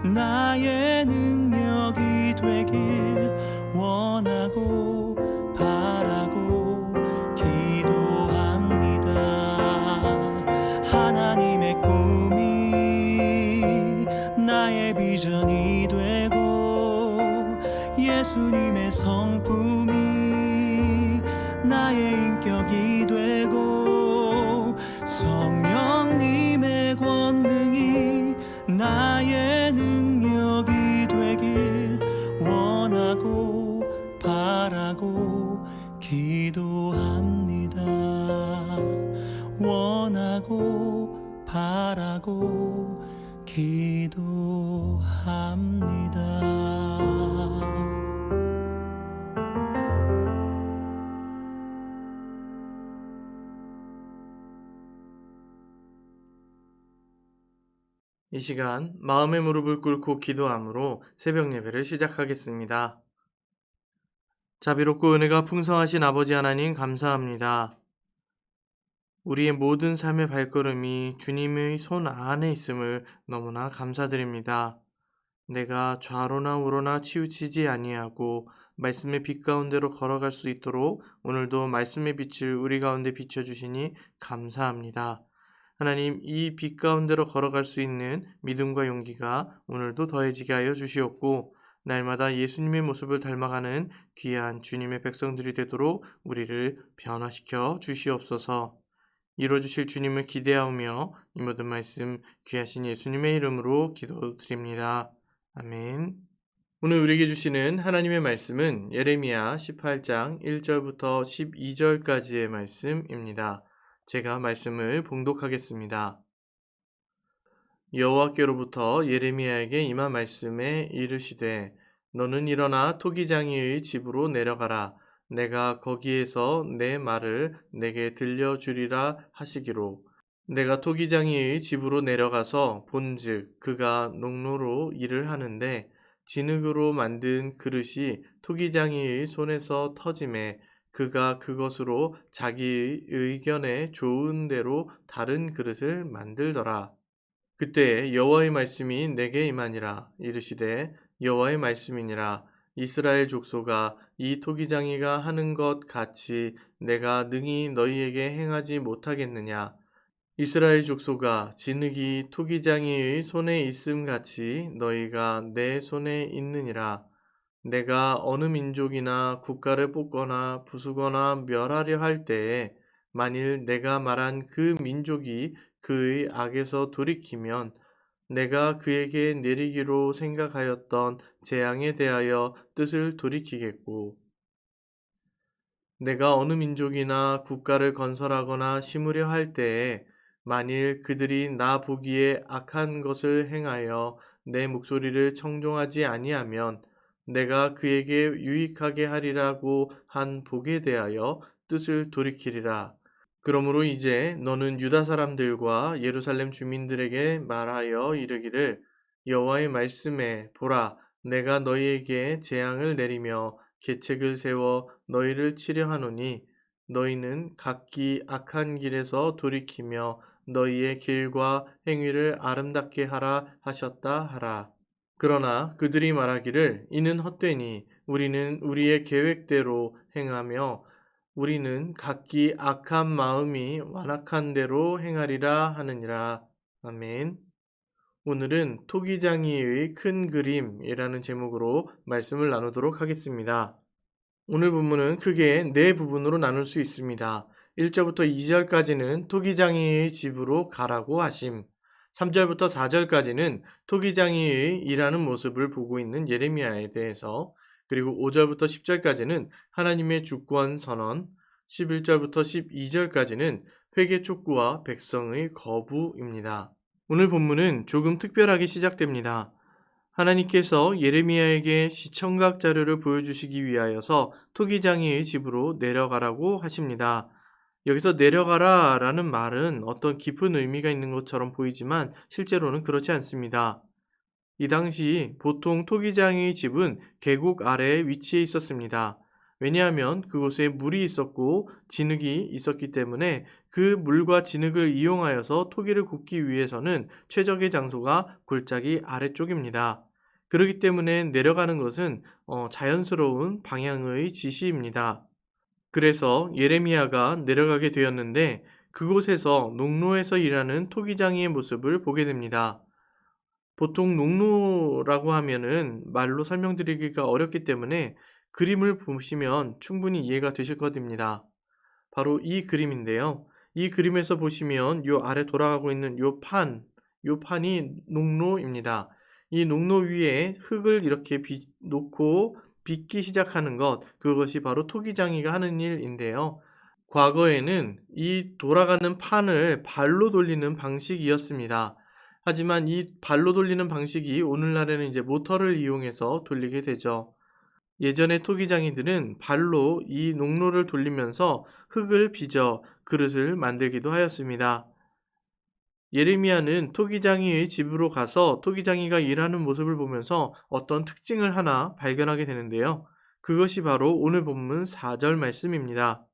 나의 능력이 되길 원하고 바라고 기도합니다. 하나님의 꿈이 나의 비전이 되고 예수님의 성품이 나의 인격이 되고 성령님의 권능이 나의 능력이 되길 원하고 바라고 기도합니다. 원하고 바라고 기도합니다. 이 시간 마음의 무릎을 꿇고 기도함으로 새벽 예배를 시작하겠습니다. 자비롭고 은혜가 풍성하신 아버지 하나님 감사합니다. 우리의 모든 삶의 발걸음이 주님의 손 안에 있음을 너무나 감사드립니다. 내가 좌로나 우로나 치우치지 아니하고 말씀의 빛 가운데로 걸어갈 수 있도록 오늘도 말씀의 빛을 우리 가운데 비춰주시니 감사합니다. 하나님, 이 빛 가운데로 걸어갈 수 있는 믿음과 용기가 오늘도 더해지게 하여 주시옵고 날마다 예수님의 모습을 닮아가는 귀한 주님의 백성들이 되도록 우리를 변화시켜 주시옵소서. 이루어주실 주님을 기대하며 이 모든 말씀 귀하신 예수님의 이름으로 기도드립니다. 아멘. 오늘 우리에게 주시는 하나님의 말씀은 예레미야 18장 1절부터 12절까지의 말씀입니다. 제가 말씀을 봉독하겠습니다. 여호와께로부터 예레미야에게 임한 말씀에 이르시되 너는 일어나 토기장이의 집으로 내려가라. 내가 거기에서 내 말을 내게 들려주리라 하시기로 내가 토기장이의 집으로 내려가서 본즉 그가 농로로 일을 하는데 진흙으로 만든 그릇이 토기장이의 손에서 터짐에 그가 그것으로 자기의 의견에 좋은 대로 다른 그릇을 만들더라. 그때 여호와의 말씀이 내게 임하니라. 이르시되 여호와의 말씀이니라. 이스라엘 족속아, 이 토기장이가 하는 것 같이 내가 능히 너희에게 행하지 못하겠느냐. 이스라엘 족속아, 진흙이 토기장이의 손에 있음 같이 너희가 내 손에 있느니라. 내가 어느 민족이나 국가를 뽑거나 부수거나 멸하려 할 때에 만일 내가 말한 그 민족이 그의 악에서 돌이키면 내가 그에게 내리기로 생각하였던 재앙에 대하여 뜻을 돌이키겠고 내가 어느 민족이나 국가를 건설하거나 심으려 할 때에 만일 그들이 나 보기에 악한 것을 행하여 내 목소리를 청종하지 아니하면 내가 그에게 유익하게 하리라고 한 복에 대하여 뜻을 돌이키리라. 그러므로 이제 너는 유다 사람들과 예루살렘 주민들에게 말하여 이르기를 여호와의 말씀에 보라, 내가 너희에게 재앙을 내리며 계책을 세워 너희를 치려 하노니 너희는 각기 악한 길에서 돌이키며 너희의 길과 행위를 아름답게 하라 하셨다 하라. 그러나 그들이 말하기를 이는 헛되니 우리는 우리의 계획대로 행하며 우리는 각기 악한 마음이 완악한 대로 행하리라 하느니라. 아멘. 오늘은 토기장이의 큰 그림이라는 제목으로 말씀을 나누도록 하겠습니다. 오늘 본문은 크게 네 부분으로 나눌 수 있습니다. 1절부터 2절까지는 토기장이의 집으로 가라고 하심, 3절부터 4절까지는 토기장이의 일하는 모습을 보고 있는 예레미야에 대해서, 그리고 5절부터 10절까지는 하나님의 주권 선언, 11절부터 12절까지는 회개 촉구와 백성의 거부입니다. 오늘 본문은 조금 특별하게 시작됩니다. 하나님께서 예레미야에게 시청각 자료를 보여주시기 위하여서 토기장이의 집으로 내려가라고 하십니다. 여기서 내려가라 라는 말은 어떤 깊은 의미가 있는 것처럼 보이지만 실제로는 그렇지 않습니다. 이 당시 보통 토기장이의 집은 계곡 아래에 위치해 있었습니다. 왜냐하면 그곳에 물이 있었고 진흙이 있었기 때문에 그 물과 진흙을 이용하여서 토기를 굽기 위해서는 최적의 장소가 골짜기 아래쪽입니다. 그렇기 때문에 내려가는 것은 자연스러운 방향의 지시입니다. 그래서 예레미야가 내려가게 되었는데 그곳에서 농로에서 일하는 토기장이의 모습을 보게 됩니다. 보통 농로라고 하면은 말로 설명드리기가 어렵기 때문에 그림을 보시면 충분히 이해가 되실 것입니다. 바로 이 그림인데요. 이 그림에서 보시면 요 아래 돌아가고 있는 요 판이 농로입니다. 이 농로 위에 흙을 이렇게 놓고 빚기 시작하는 것, 그것이 바로 토기장이가 하는 일인데요. 과거에는 이 돌아가는 판을 발로 돌리는 방식이었습니다. 하지만 이 발로 돌리는 방식이 오늘날에는 이제 모터를 이용해서 돌리게 되죠. 예전의 토기장이들은 발로 이 농로를 돌리면서 흙을 빚어 그릇을 만들기도 하였습니다. 예레미야는 토기장이의 집으로 가서 토기장이가 일하는 모습을 보면서 어떤 특징을 하나 발견하게 되는데요. 그것이 바로 오늘 본문 4절 말씀입니다.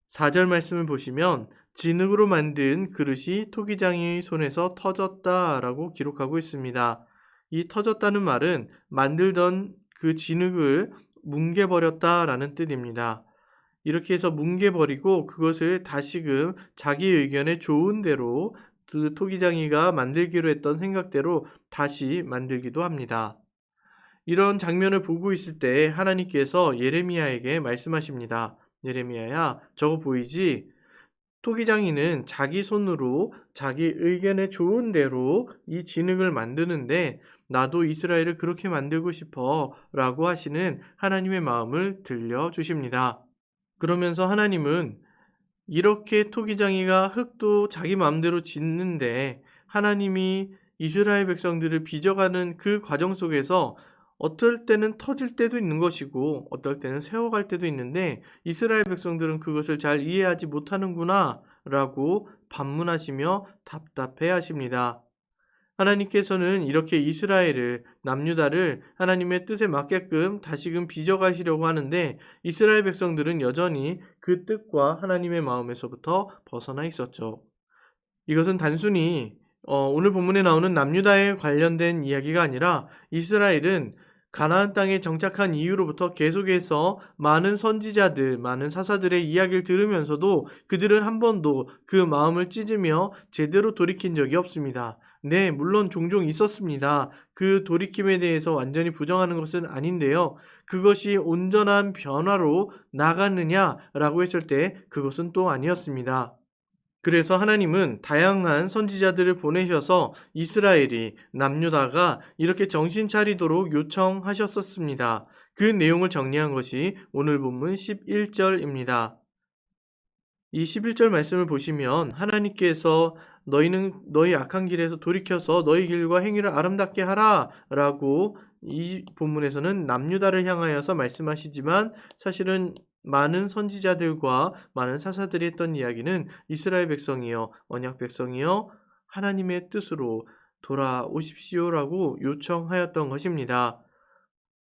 4절 말씀을 보시면 진흙으로 만든 그릇이 토기장이의 손에서 터졌다라고 기록하고 있습니다. 이 터졌다는 말은 만들던 그 진흙을 뭉개버렸다라는 뜻입니다. 이렇게 해서 뭉개버리고 그것을 다시금 자기 의견에 좋은 대로 그 토기장이가 만들기로 했던 생각대로 다시 만들기도 합니다. 이런 장면을 보고 있을 때 하나님께서 예레미야에게 말씀하십니다. 예레미야야, 저거 보이지? 토기장이는 자기 손으로 자기 의견에 좋은 대로 이 진흙을 만드는데 나도 이스라엘을 그렇게 만들고 싶어 라고 하시는 하나님의 마음을 들려주십니다. 그러면서 하나님은 이렇게 토기장이가 흙도 자기 마음대로 짓는데 하나님이 이스라엘 백성들을 빚어가는 그 과정 속에서 어떨 때는 터질 때도 있는 것이고 어떨 때는 세워갈 때도 있는데 이스라엘 백성들은 그것을 잘 이해하지 못하는구나 라고 반문하시며 답답해 하십니다. 하나님께서는 이렇게 이스라엘을, 남유다를 하나님의 뜻에 맞게끔 다시금 빚어가시려고 하는데 이스라엘 백성들은 여전히 그 뜻과 하나님의 마음에서부터 벗어나 있었죠. 이것은 단순히 오늘 본문에 나오는 남유다에 관련된 이야기가 아니라 이스라엘은 가나안 땅에 정착한 이후로부터 계속해서 많은 선지자들, 많은 사사들의 이야기를 들으면서도 그들은 한 번도 그 마음을 찢으며 제대로 돌이킨 적이 없습니다. 네, 물론 종종 있었습니다. 그 돌이킴에 대해서 완전히 부정하는 것은 아닌데요. 그것이 온전한 변화로 나갔느냐라고 했을 때 그것은 또 아니었습니다. 그래서 하나님은 다양한 선지자들을 보내셔서 이스라엘이, 남유다가 이렇게 정신 차리도록 요청하셨었습니다. 그 내용을 정리한 것이 오늘 본문 11절입니다. 이 11절 말씀을 보시면 하나님께서 너희는 너희 악한 길에서 돌이켜서 너희 길과 행위를 아름답게 하라 라고 이 본문에서는 남유다를 향하여서 말씀하시지만 사실은 많은 선지자들과 많은 사사들이 했던 이야기는 이스라엘 백성이여, 언약 백성이여, 하나님의 뜻으로 돌아오십시오라고 요청하였던 것입니다.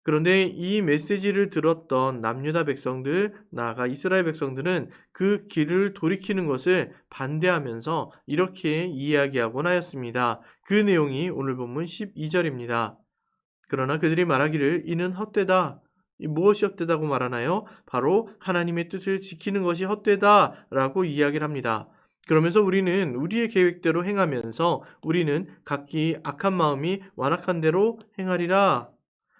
그런데 이 메시지를 들었던 남유다 백성들, 나아가 이스라엘 백성들은 그 길을 돌이키는 것을 반대하면서 이렇게 이야기하곤 하였습니다. 그 내용이 오늘 본문 12절입니다. 그러나 그들이 말하기를 이는 헛되다. 무엇이 헛되다고 말하나요? 바로 하나님의 뜻을 지키는 것이 헛되다 라고 이야기를 합니다. 그러면서 우리는 우리의 계획대로 행하면서 우리는 각기 악한 마음이 완악한 대로 행하리라.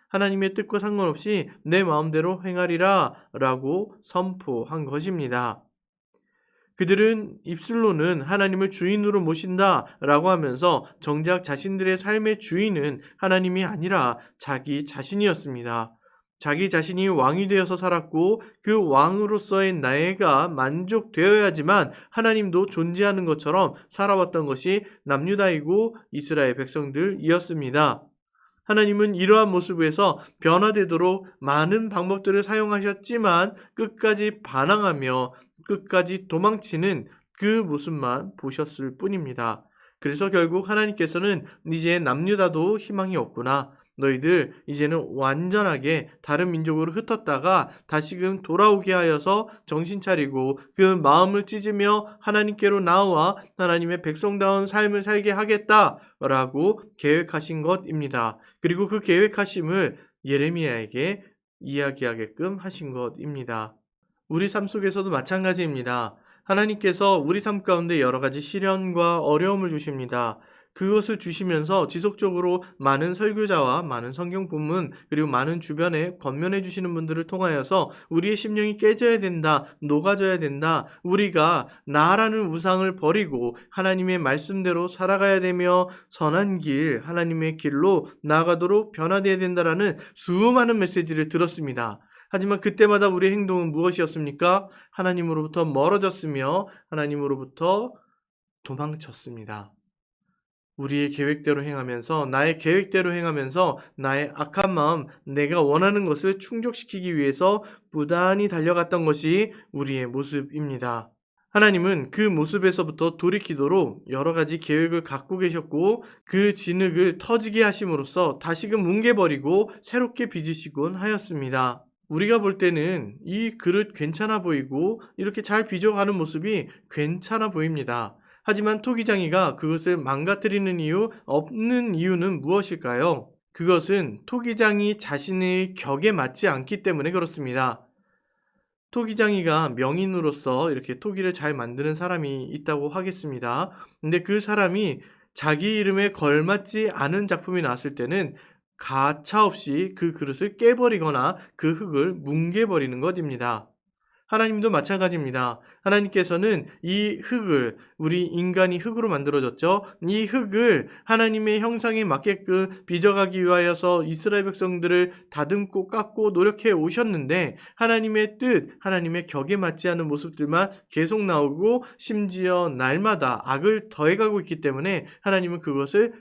하나님의 뜻과 상관없이 내 마음대로 행하리라 라고 선포한 것입니다. 그들은 입술로는 하나님을 주인으로 모신다 라고 하면서 정작 자신들의 삶의 주인은 하나님이 아니라 자기 자신이었습니다. 자기 자신이 왕이 되어서 살았고 그 왕으로서의 나이가 만족되어야지만 하나님도 존재하는 것처럼 살아왔던 것이 남유다이고 이스라엘 백성들이었습니다. 하나님은 이러한 모습에서 변화되도록 많은 방법들을 사용하셨지만 끝까지 반항하며 끝까지 도망치는 그 모습만 보셨을 뿐입니다. 그래서 결국 하나님께서는 이제 남유다도 희망이 없구나. 너희들 이제는 완전하게 다른 민족으로 흩었다가 다시금 돌아오게 하여서 정신 차리고 그 마음을 찢으며 하나님께로 나와 하나님의 백성다운 삶을 살게 하겠다라고 계획하신 것입니다. 그리고 그 계획하심을 예레미야에게 이야기하게끔 하신 것입니다. 우리 삶 속에서도 마찬가지입니다. 하나님께서 우리 삶 가운데 여러 가지 시련과 어려움을 주십니다. 그것을 주시면서 지속적으로 많은 설교자와 많은 성경 본문 그리고 많은 주변에 권면해 주시는 분들을 통하여서 우리의 심령이 깨져야 된다, 녹아져야 된다. 우리가 나라는 우상을 버리고 하나님의 말씀대로 살아가야 되며 선한 길, 하나님의 길로 나아가도록 변화되어야 된다라는 수많은 메시지를 들었습니다. 하지만 그때마다 우리의 행동은 무엇이었습니까? 하나님으로부터 멀어졌으며 하나님으로부터 도망쳤습니다. 우리의 계획대로 행하면서 나의 계획대로 행하면서 나의 악한 마음, 내가 원하는 것을 충족시키기 위해서 부단히 달려갔던 것이 우리의 모습입니다. 하나님은 그 모습에서부터 돌이키도록 여러 가지 계획을 갖고 계셨고 그 진흙을 터지게 하심으로써 다시금 뭉개버리고 새롭게 빚으시곤 하였습니다. 우리가 볼 때는 이 그릇 괜찮아 보이고 이렇게 잘 빚어가는 모습이 괜찮아 보입니다. 하지만 토기장이가 그것을 망가뜨리는 이유, 없는 이유는 무엇일까요? 그것은 토기장이 자신의 격에 맞지 않기 때문에 그렇습니다. 토기장이가 명인으로서 이렇게 토기를 잘 만드는 사람이 있다고 하겠습니다. 근데 그 사람이 자기 이름에 걸맞지 않은 작품이 나왔을 때는 가차없이 그 그릇을 깨버리거나 그 흙을 뭉개버리는 것입니다. 하나님도 마찬가지입니다. 하나님께서는 이 흙을 우리 인간이 흙으로 만들어졌죠. 이 흙을 하나님의 형상에 맞게끔 빚어가기 위하여서 이스라엘 백성들을 다듬고 깎고 노력해 오셨는데 하나님의 뜻, 하나님의 격에 맞지 않은 모습들만 계속 나오고 심지어 날마다 악을 더해가고 있기 때문에 하나님은 그것을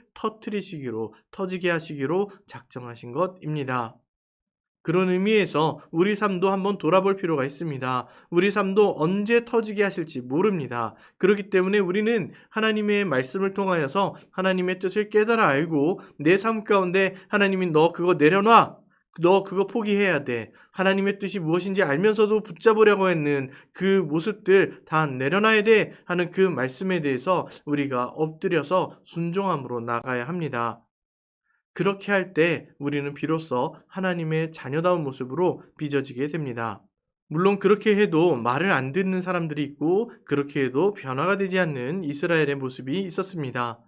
터지게 하시기로 작정하신 것입니다. 그런 의미에서 우리 삶도 한번 돌아볼 필요가 있습니다. 우리 삶도 언제 터지게 하실지 모릅니다. 그렇기 때문에 우리는 하나님의 말씀을 통하여서 하나님의 뜻을 깨달아 알고 내 삶 가운데 하나님이 너 그거 내려놔. 너 그거 포기해야 돼. 하나님의 뜻이 무엇인지 알면서도 붙잡으려고 했는 그 모습들 다 내려놔야 돼 하는 그 말씀에 대해서 우리가 엎드려서 순종함으로 나가야 합니다. 그렇게 할 때 우리는 비로소 하나님의 자녀다운 모습으로 빚어지게 됩니다. 물론 그렇게 해도 말을 안 듣는 사람들이 있고 그렇게 해도 변화가 되지 않는 이스라엘의 모습이 있었습니다.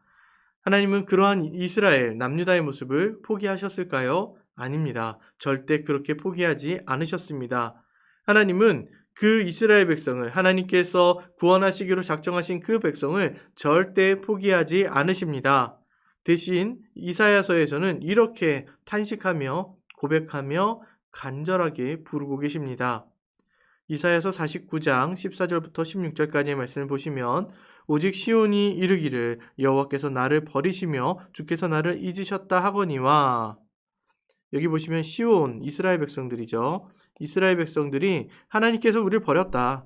하나님은 그러한 이스라엘 남유다의 모습을 포기하셨을까요? 아닙니다. 절대 그렇게 포기하지 않으셨습니다. 하나님은 그 이스라엘 백성을 하나님께서 구원하시기로 작정하신 그 백성을 절대 포기하지 않으십니다. 대신 이사야서에서는 이렇게 탄식하며 고백하며 간절하게 부르고 계십니다. 이사야서 49장 14절부터 16절까지의 말씀을 보시면 오직 시온이 이르기를 여호와께서 나를 버리시며 주께서 나를 잊으셨다 하거니와 여기 보시면 시온 이스라엘 백성들이죠. 이스라엘 백성들이 하나님께서 우리를 버렸다.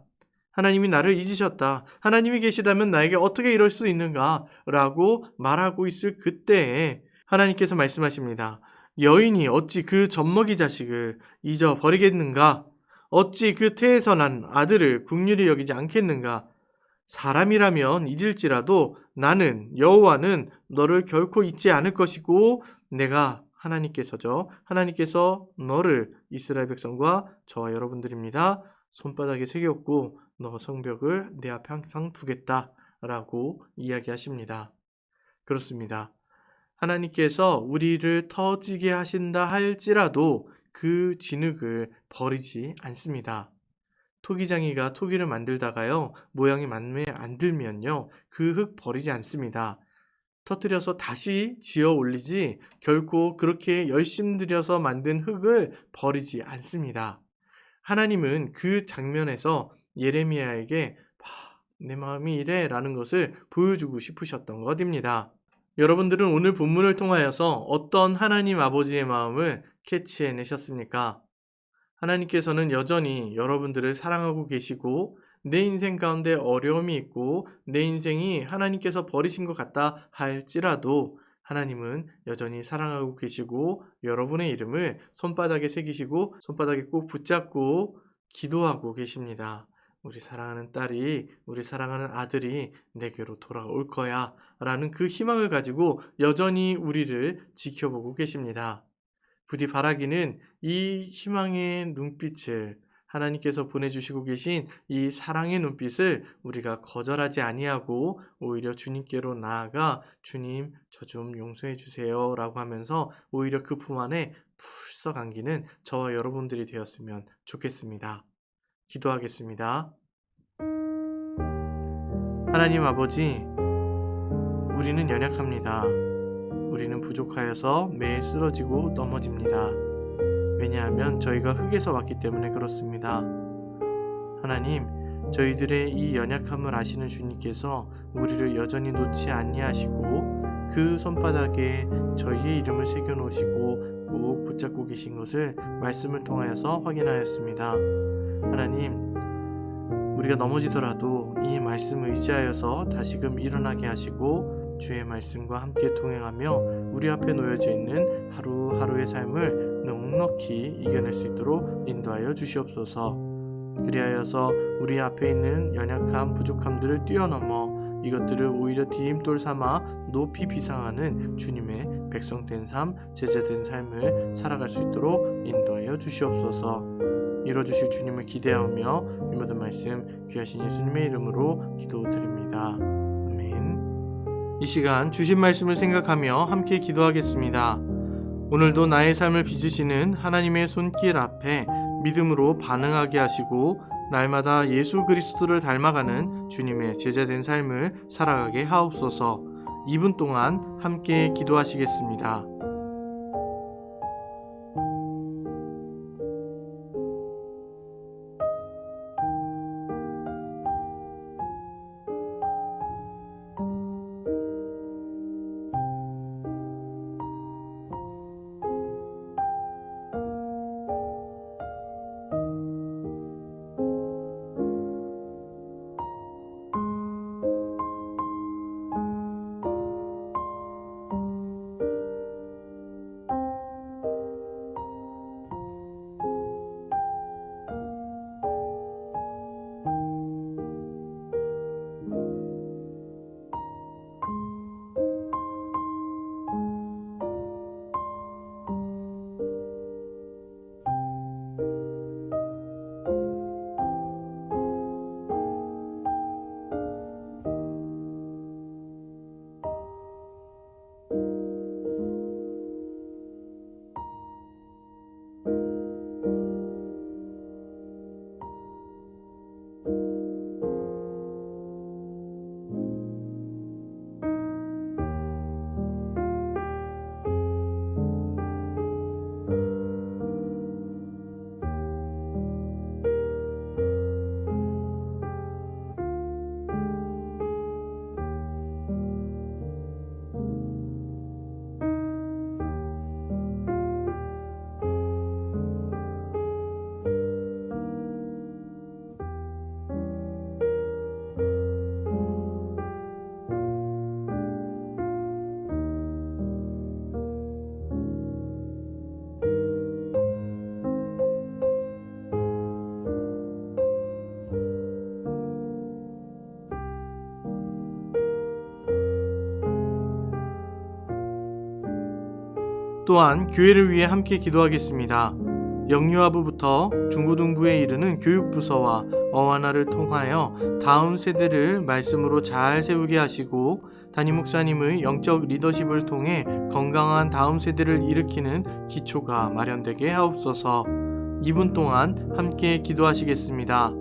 하나님이 나를 잊으셨다. 하나님이 계시다면 나에게 어떻게 이럴 수 있는가? 라고 말하고 있을 그때에 하나님께서 말씀하십니다. 여인이 어찌 그 젖먹이 자식을 잊어버리겠는가? 어찌 그 태에서 난 아들을 긍휼히 여기지 않겠는가? 사람이라면 잊을지라도 나는 여호와는 너를 결코 잊지 않을 것이고 내가 하나님께서 너를 이스라엘 백성과 저와 여러분들입니다. 손바닥에 새겼고 너 성벽을 내 앞에 항상 두겠다 라고 이야기하십니다. 그렇습니다. 하나님께서 우리를 터지게 하신다 할지라도 그 진흙을 버리지 않습니다. 토기장이가 토기를 만들다가요 모양이 마음에 안 들면요 그 흙 버리지 않습니다. 터뜨려서 다시 지어 올리지 결코 그렇게 열심 들여서 만든 흙을 버리지 않습니다. 하나님은 그 장면에서 예레미야에게 내 마음이 이래 라는 것을 보여주고 싶으셨던 것입니다. 여러분들은 오늘 본문을 통하여서 어떤 하나님 아버지의 마음을 캐치해내셨습니까? 하나님께서는 여전히 여러분들을 사랑하고 계시고 내 인생 가운데 어려움이 있고 내 인생이 하나님께서 버리신 것 같다 할지라도 하나님은 여전히 사랑하고 계시고 여러분의 이름을 손바닥에 새기시고 손바닥에 꼭 붙잡고 기도하고 계십니다. 우리 사랑하는 딸이, 우리 사랑하는 아들이 내게로 돌아올 거야 라는 그 희망을 가지고 여전히 우리를 지켜보고 계십니다. 부디 바라기는 이 희망의 눈빛을, 하나님께서 보내주시고 계신 이 사랑의 눈빛을 우리가 거절하지 아니하고 오히려 주님께로 나아가 주님 저 좀 용서해 주세요 라고 하면서 오히려 그 품 안에 풀썩 안기는 저와 여러분들이 되었으면 좋겠습니다. 기도하겠습니다. 하나님 아버지, 우리는 연약합니다. 우리는 부족하여서 매일 쓰러지고 넘어집니다. 왜냐하면 저희가 흙에서 왔기 때문에 그렇습니다. 하나님, 저희들의 이 연약함을 아시는 주님께서 우리를 여전히 놓지 아니하시고 그 손바닥에 저희의 이름을 새겨놓으시고 꼭 붙잡고 계신 것을 말씀을 통하여서 확인하였습니다. 하나님, 우리가 넘어지더라도 이 말씀을 의지하여서 다시금 일어나게 하시고 주의 말씀과 함께 동행하며 우리 앞에 놓여져 있는 하루하루의 삶을 넉넉히 이겨낼 수 있도록 인도하여 주시옵소서. 그리하여서 우리 앞에 있는 연약함, 부족함들을 뛰어넘어 이것들을 오히려 디딤돌 삼아 높이 비상하는 주님의 백성된 삶, 제자된 삶을 살아갈 수 있도록 인도하여 주시옵소서. 이뤄주실 주님을 기대하며 이 모든 말씀 귀하신 예수님의 이름으로 기도드립니다. 아멘. 이 시간 주신 말씀을 생각하며 함께 기도하겠습니다. 오늘도 나의 삶을 빚으시는 하나님의 손길 앞에 믿음으로 반응하게 하시고 날마다 예수 그리스도를 닮아가는 주님의 제자된 삶을 살아가게 하옵소서. 2분 동안 함께 기도하시겠습니다. 또한 교회를 위해 함께 기도하겠습니다. 영유아부부터 중고등부에 이르는 교육부서와 어와나를 통하여 다음 세대를 말씀으로 잘 세우게 하시고 담임 목사님의 영적 리더십을 통해 건강한 다음 세대를 일으키는 기초가 마련되게 하옵소서. 2분 동안 함께 기도하시겠습니다.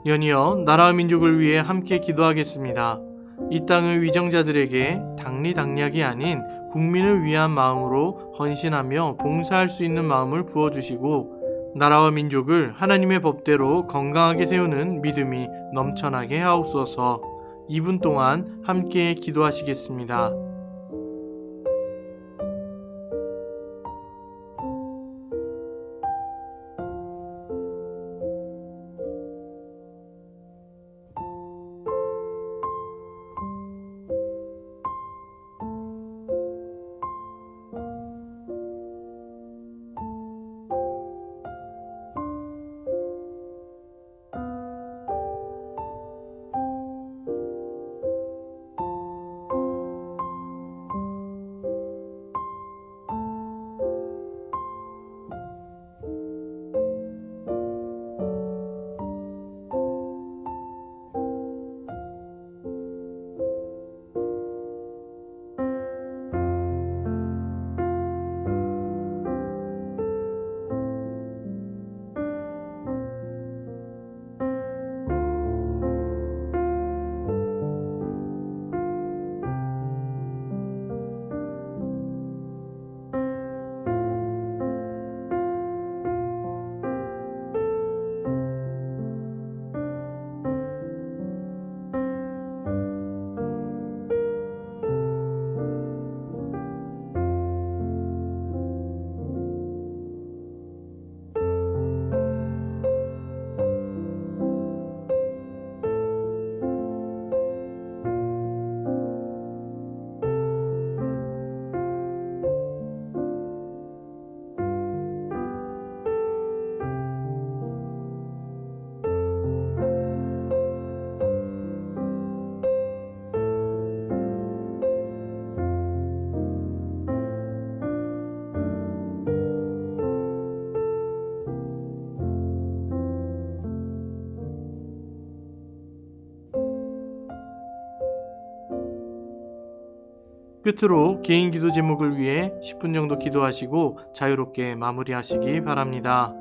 연이어 나라와 민족을 위해 함께 기도하겠습니다. 이 땅의 위정자들에게 당리당략이 아닌 국민을 위한 마음으로 헌신하며 봉사할 수 있는 마음을 부어주시고 나라와 민족을 하나님의 법대로 건강하게 세우는 믿음이 넘쳐나게 하옵소서. 2분 동안 함께 기도하시겠습니다. 끝으로 개인 기도 제목을 위해 10분 정도 기도하시고 자유롭게 마무리하시기 바랍니다.